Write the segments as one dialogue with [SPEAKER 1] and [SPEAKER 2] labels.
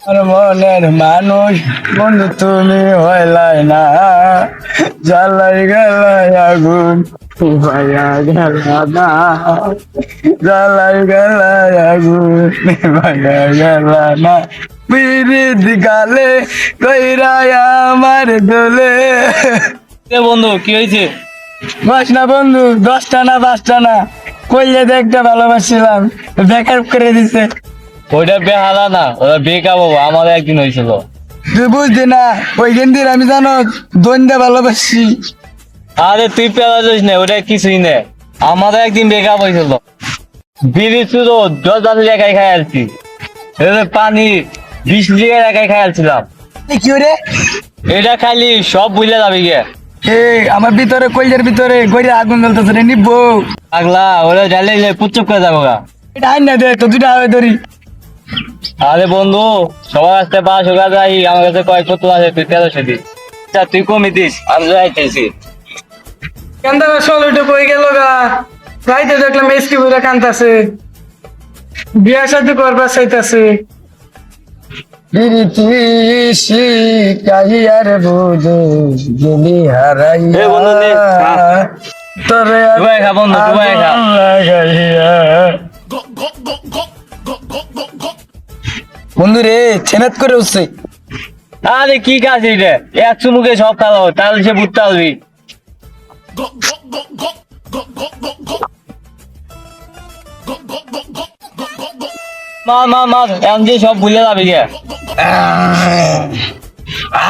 [SPEAKER 1] আর মনের মানুষ বন্ধু তুমি হইলাই না, জ্বালাই গেলাই আগুন ভাইয়া গেল না, জ্বালাই গেলাই আগুন ভাইয়া গেল না, বিরিদ গালে কইরা আমার দোলে।
[SPEAKER 2] বন্ধু কি হয়েছে?
[SPEAKER 1] বাস না বন্ধু, 10টা না 5টা না, কইলে দেখতে ভালোবাসছিলাম, বেকার করে দিছে।
[SPEAKER 2] ওইটা বেহালা না, ওটা বেকা বাবু, আমাদের একদিন হয়েছিল।
[SPEAKER 1] তুই বুঝলি না, ওই গেন্দির আমি জানো দন্দে ভালোবাসি।
[SPEAKER 2] আরে তুই পেলা যাস না, ওটা কিছুই না। আমাদের একদিন বেকা হয়েছিল, বিড়ি শুধু 10 একাই খাই আসছি, পানি 20 লিটার একাই খাই আসছিলাম।
[SPEAKER 1] কি রে
[SPEAKER 2] এটা খালি সব বুঝলে যাবি গে।
[SPEAKER 1] আমার ভিতরে কইলের ভিতরে গইরে আগুন জ্বলতেছে রে, নিবো
[SPEAKER 2] আগলা ওরা জ্বালিয়ে পুচ্চুপ করে যাবো গা।
[SPEAKER 1] এটা আইন না দে তো, দুটা হবে ধরি।
[SPEAKER 2] আরে বন্ধু, সবার কাছে 500 টাকা যাই, আমার কাছে কয়েক বোতল আছে, তুই 1300 দিস। আচ্ছা তুই কমই দিস, আমি যাইতেছি।
[SPEAKER 1] কান্দা চল, ওইটা কই গেল গা, রাইতে দেখলাম এসকি বইরা কান্দাছে, বিয়া শাদী করবার চাইতাছে। বিরিতিসি কাহিয়ার বুঝু গেলি হারাইয়া,
[SPEAKER 2] বন্ধু নে,
[SPEAKER 1] তবে
[SPEAKER 2] দুবাই খা বন্ধু, দুবাই খা।
[SPEAKER 1] বন্ধু রে ছেনাত করে উঠছে।
[SPEAKER 2] আরে কি কাজ এটা, এক চুমুকে সব খাওয়া, তাহলে সে বুঝতে পারবি। মার মার মার, এখন যে সব ভুলে যাবি গে।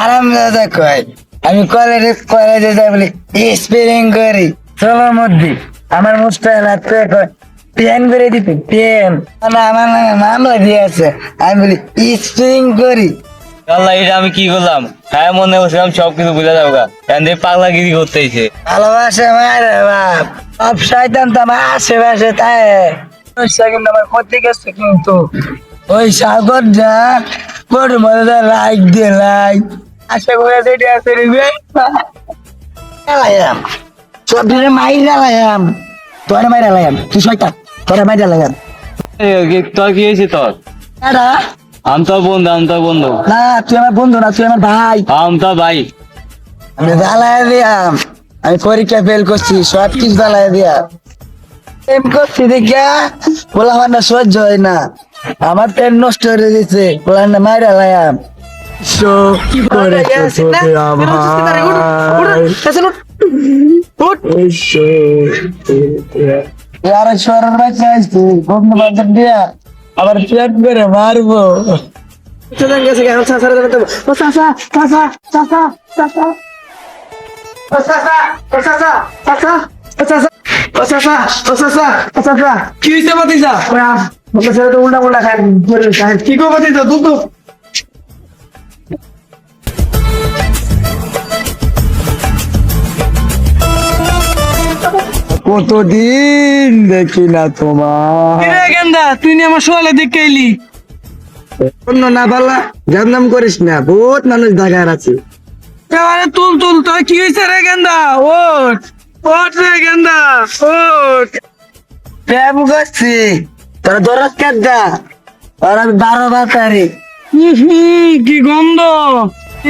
[SPEAKER 1] আরাম দাদা কয়, আমি কলেজে যাই বলি স্পিরিং করি চলার মধ্যে, আমার মুস্তাইল হাতে কয় পেন করে দিতে, পেন না আমার মামলা দিয়ে আছে, আমি বলি স্পিরিং করি।
[SPEAKER 2] আল্লাহ, এটা আমি কি করলাম? হ্যাঁ মনে বসলাম সব কিছু বুঝে যাবো গা, এখন যে পাগলাগিরি করতেছে।
[SPEAKER 1] ভালোবাসে মারে বাপ, সব শয়তান তো আমার আশেপাশে তাই, কিন্তু আমার ক্ষতি গেছে। কিন্তু ওই সাগর যা বড় মজা, লাইক দিয়ে লাইক আশা করে যেটা আছে সব দিনে মাইরা লাগাম, তোর মাইরা লাগাম, তুই শয়তান, তোরা মাইরা লাগাম।
[SPEAKER 2] তোর কি হয়েছে তোর?
[SPEAKER 1] এরা
[SPEAKER 2] আমি তো বন্ধু, আমি তো বন্ধু।
[SPEAKER 1] না, তুই আমার বন্ধু না, তুই আমার ভাই।
[SPEAKER 2] আমি তো ভাই।
[SPEAKER 1] আমি জ্বালাই দিয়াম, আমি পরীক্ষা ফেল করছি, সব কিছু জ্বালাই দিয়া এম করছি দেখিয়া বলা আমার না সহ্য হয় না, আমার পেন নষ্ট হয়ে গেছে, বলা না মাইরা লাগাম। কি করে আবার পেট করে মারবো। চলেন গেছে কি হয়েছে বাতিজা? উল্টা উল্টা খায়, কি গো বাতিজা? দুধ কতদিন দেখি না তোমার। গেন্দা তুই নিয়ে আমার সোয়ালে দেখে এলি, অন্য না পারলা জানদাম করিস না, বহুত মানুষ ঢাকার আছে। তুল তুল, তোর কি হয়েছে রে গেন্দা? ওঠ ওঠ রে গেন্দা, ওঠ। প্রেম করছি তোরা দরজ কাটটা, আর আমি 12 বাতারি। কি গন্ধ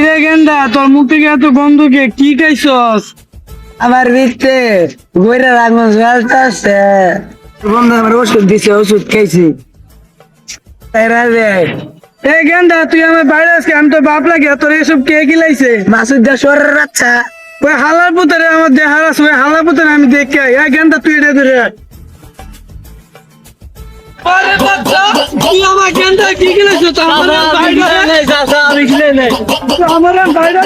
[SPEAKER 1] রে গেন্দা, তোর মুখ থেকে এত গন্ধ কে? কি খাইছস? আমার ভিতরে বইরা রাখবো জ্বলতেছে, বন্ধু আমার ওষুধ দিছে, ওষুধ খাইছি। গেন্দা তুই আমার বাইরে আজকে, আমি তো বাপ লাগে, তোর এসব কে গিলাইছে? মাসুদ দা সরের আচ্ছা, ওই হালার পুতারে আমার দেহার আছে, ওই হালার পুতারে আমি দেখে গেন্দা তুই এটা ধরে আমার গেন্দা কি গিলাইছো? তো আমার আমি গিলে নাই, আমার বাইরে